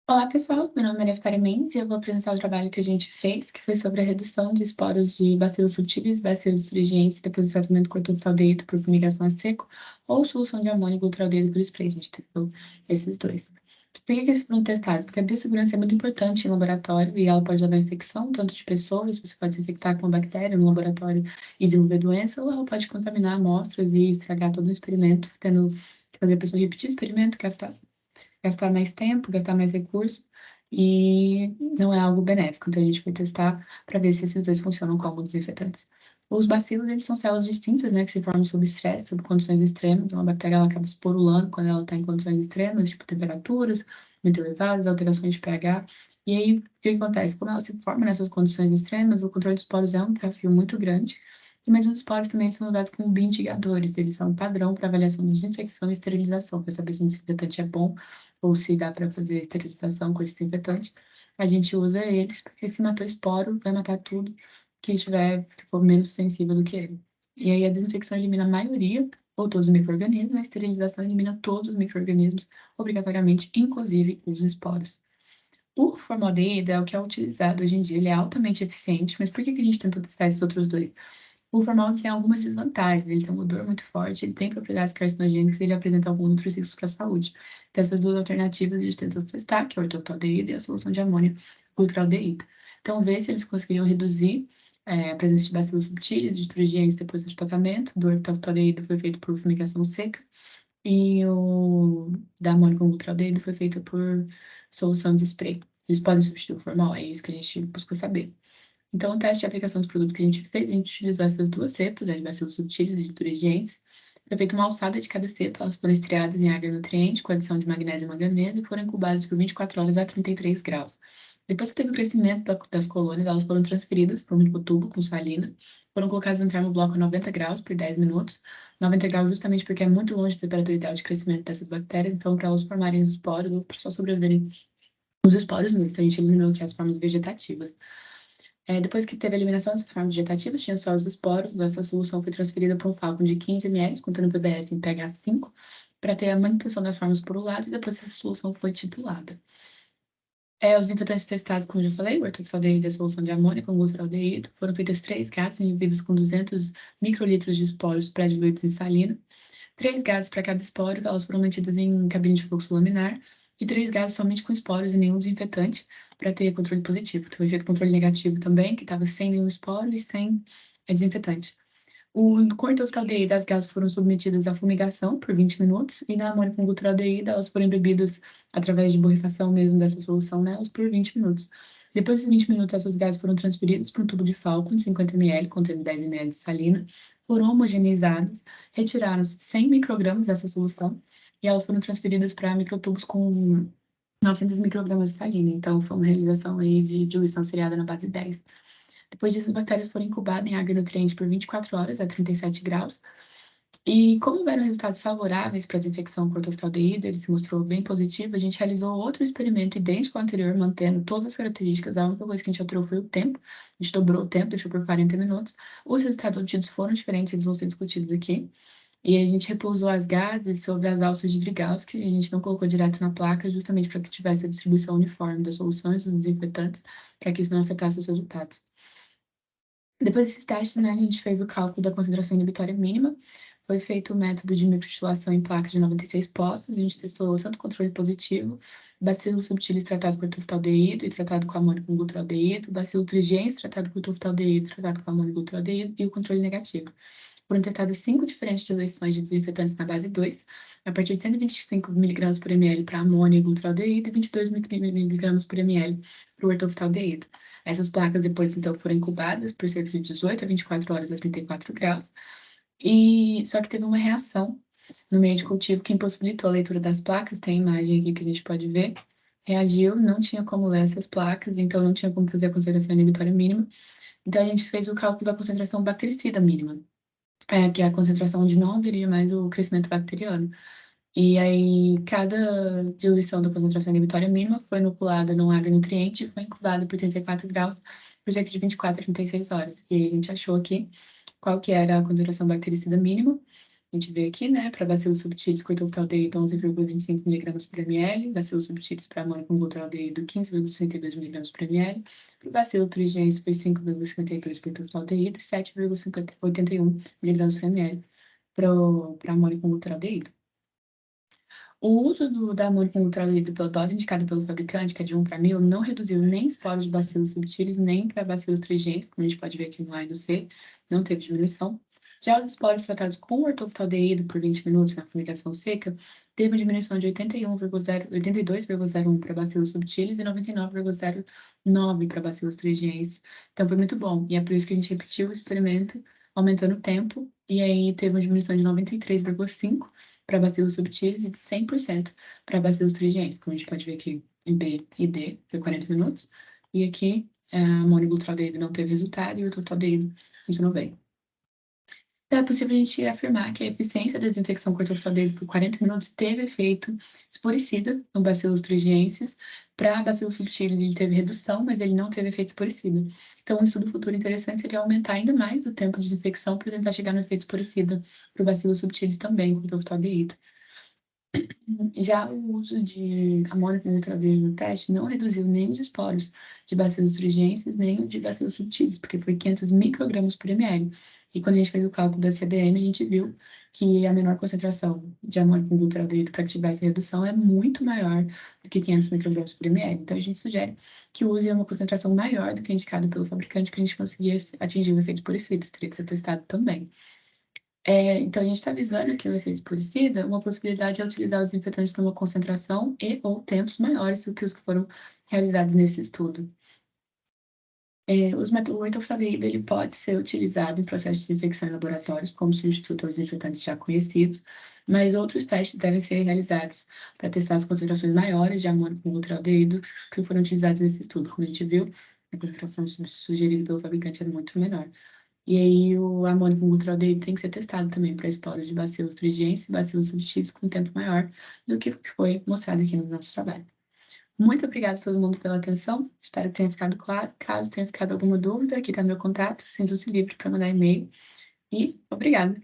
Olá, pessoal. Meu nome é Maria Vitória Mendes e eu vou apresentar o trabalho que a gente fez, que foi sobre a redução de esporos de bacilos subtilis, bacilos thuringiensis depois do tratamento com ortoftaldeído por fumigação a seco ou solução de amônio glutaraldeído por spray. A gente testou esses dois. Por que eles foram testados? Porque a biossegurança é muito importante em laboratório e ela pode levar a infecção, tanto de pessoas, você pode se infectar com bactéria no laboratório e desenvolver doença, ou ela pode contaminar amostras e estragar todo o experimento, tendo que fazer a pessoa repetir o experimento, gastar mais tempo, gastar mais recurso, e não é algo benéfico. Então, a gente vai testar para ver se esses dois funcionam como desinfetantes. Os bacilos, eles são células distintas, né, que se formam sob estresse, sob condições extremas. Uma bactéria, ela acaba esporulando quando ela está em condições extremas, tipo temperaturas muito elevadas, alterações de pH. E aí, o que acontece? Como ela se forma nessas condições extremas, o controle de esporos é um desafio muito grande. Mas os esporos também são usados como bioindicadores, eles são um padrão para avaliação de desinfecção e esterilização, para saber se o desinfetante é bom ou se dá para fazer esterilização com esse desinfetante, a gente usa eles, porque se matou esporo, vai matar tudo que estiver, que for menos sensível do que ele. E aí a desinfecção elimina a maioria, ou todos os micro-organismos, a esterilização elimina todos os micro-organismos, obrigatoriamente, inclusive os esporos. O formaldeído é o que é utilizado hoje em dia, ele é altamente eficiente, mas por que a gente tentou testar esses outros dois? O formal tem algumas desvantagens, ele tem um odor muito forte, ele tem propriedades carcinogênicas e ele apresenta alguns outros riscos para a saúde. Então, essas duas alternativas a gente tentou testar, que é o ortoftaldeído e a solução de amônio glutaraldeído. Então, ver se eles conseguiriam reduzir a presença de bacilos subtilis, de trigenes depois do tratamento. Do ortoftaldeído foi feito por fumigação seca e o da amônio com glutaraldeído foi feito por solução de spray. Eles podem substituir o formal, é isso que a gente buscou saber. Então, o teste de aplicação dos produtos que a gente fez, a gente utilizou essas duas cepas, de bacilos subtilis e de turigentes. Foi feita uma alçada de cada cepa, elas foram estreadas em água nutriente, com adição de magnésio e manganês, e foram incubadas por 24 horas a 33 graus. Depois que teve o crescimento das colônias, elas foram transferidas para um tubo com salina, foram colocadas no termobloco a 90 graus por 10 minutos. 90 graus justamente porque é muito longe da temperatura ideal de crescimento dessas bactérias, então para elas formarem os esporos, ou para só sobreviverem os esporos mesmo, então a gente eliminou aqui as formas vegetativas. Depois que teve a eliminação dessas formas vegetativas, tinham só os esporos. Essa solução foi transferida para um flacon de 15 ml, contendo PBS em pH 5, para ter a manutenção das formas poruladas, e depois essa solução foi titulada. Os infetantes testados, como eu já falei, o ortoftaldeído e a solução de amônia com glutaraldeído, foram feitas 3 gases envolvidos com 200 microlitros de esporos pré-diluídos em salina, 3 gases para cada esporo, elas foram mantidas em cabine de fluxo laminar, e 3 gases somente com esporos e nenhum desinfetante, para ter controle positivo. Então, foi feito controle negativo também, que estava sem nenhum esporo e sem desinfetante. O corticosteroide das gases foram submetidas à fumigação por 20 minutos, e na amônia com glutaraldeído, elas foram bebidas através de borrifação mesmo dessa solução nelas por 20 minutos. Depois de 20 minutos, essas gases foram transferidas para um tubo de Falcon de 50 ml, contendo 10 ml de salina, foram homogeneizadas, retiraram-se 100 microgramas dessa solução, e elas foram transferidas para microtubos com 900 microgramas de salina. Então, foi uma realização aí de diluição seriada na base 10. Depois disso, as bactérias foram incubadas em água nutriente por 24 horas a 37 graus. E como houveram resultados favoráveis para a desinfecção com ortoftaldeído, ele se mostrou bem positivo, a gente realizou outro experimento idêntico ao anterior, mantendo todas as características. A única coisa que a gente alterou foi o tempo. A gente dobrou o tempo, deixou por 40 minutos. Os resultados obtidos foram diferentes, eles vão ser discutidos aqui. E a gente repousou as gases sobre as alças de Drygalski, a gente não colocou direto na placa, justamente para que tivesse a distribuição uniforme das soluções, dos desinfetantes, para que isso não afetasse os resultados. Depois desses testes, né, a gente fez o cálculo da concentração inibitória mínima. Foi feito o método de microtilação em placa de 96 postos. A gente testou tanto controle positivo, bacilos subtilis tratados por tuftaldeído e tratado com amônio com glutaraldeído, bacilo trigens tratado por tuftaldeído e tratado com amônio glutaraldeído, e o controle negativo. Foram testadas 5 diferentes diluições de desinfetantes na base 2, a partir de 125 mg por ml para amônio e glutaraldeído e 22 mg por ml para o ortoftaldeído. Essas placas depois, então, foram incubadas por cerca de 18 a 24 horas a 34 graus, e só que teve uma reação no meio de cultivo que impossibilitou a leitura das placas. Tem a imagem aqui que a gente pode ver. Reagiu, não tinha como ler essas placas, então não tinha como fazer a concentração inibitória mínima. Então, a gente fez o cálculo da concentração bactericida mínima, que é a concentração onde não haveria mais o crescimento bacteriano. E aí, cada diluição da concentração inibitória mínima foi inoculada num agronutriente e foi incubada por 34 graus por cerca de 24 a 36 horas. E aí a gente achou aqui qual que era a concentração bactericida mínima. A gente vê aqui, né, para bacilos subtilis com etiltaldeído 11,25 mg por ml, bacilos subtilis para amônia com glutaraldeído 15,62 mg por ml, para o bacilo trigens foi 5,52 por etiltaldeído e 7,81 mg por ml para amônia com glutaraldeído. O uso da amônia com glutaraldeído pela dose indicada pelo fabricante, que é de 1 para 1000, não reduziu nem esporos de bacilos subtilis, nem para bacilos trigens, como a gente pode ver aqui no A e no C, não teve diminuição. Já os esporos tratados com ortoftaldeído por 20 minutos na fumigação seca, teve uma diminuição de 82,01 para bacilos subtilis e 99,09 para bacilos trigens. Então, foi muito bom. E é por isso que a gente repetiu o experimento, aumentando o tempo, e aí teve uma diminuição de 93,5 para bacilos subtilis e de 100% para bacilos trigens, como a gente pode ver aqui em B e D, foi 40 minutos, e aqui a amônio-glutaraldeído não teve resultado e o etiltaldeído funcionou bem. Então, é possível a gente afirmar que a eficiência da desinfecção com etiltaldeído por 40 minutos teve efeito esporicida no bacilos trigiensis. Para bacilos subtilis ele teve redução, mas ele não teve efeito esporicida. Então, um estudo futuro interessante seria aumentar ainda mais o tempo de desinfecção para tentar chegar no efeito esporicida para o bacilos subtilis também, com o etiltaldeído. Já o uso de amônio com ultravioleta no teste não reduziu nem os esporos de bacilos trigenses, nem o de bacilos subtilis, porque foi 500 microgramas por ml. E quando a gente fez o cálculo da CBM, a gente viu que a menor concentração de amônio com glutaraldeído para ativar essa redução é muito maior do que 500 microgramas por ml. Então, a gente sugere que use uma concentração maior do que indicado pelo fabricante para a gente conseguir atingir o efeito esporicida. Teria que ser testado também. Então, a gente está visando aqui o efeito esporicida, uma possibilidade é utilizar os desinfetantes numa concentração e ou tempos maiores do que os que foram realizados nesse estudo. O etiloftaldeído ele pode ser utilizado em processos de desinfecção em laboratórios como substituto aos desinfetantes já conhecidos, mas outros testes devem ser realizados para testar as concentrações maiores de amônio com glutaraldeído que foram utilizados nesse estudo. Como a gente viu, a concentração sugerida pelo fabricante era muito menor. E aí, o amônio com glutaraldeído tem que ser testado também para esporos de bacilos trigenses e bacilos subtilis com tempo maior do que foi mostrado aqui no nosso trabalho. Muito obrigada a todo mundo pela atenção. Espero que tenha ficado claro. Caso tenha ficado alguma dúvida, aqui está meu contato. Sinta-se livre para mandar e-mail. E obrigada.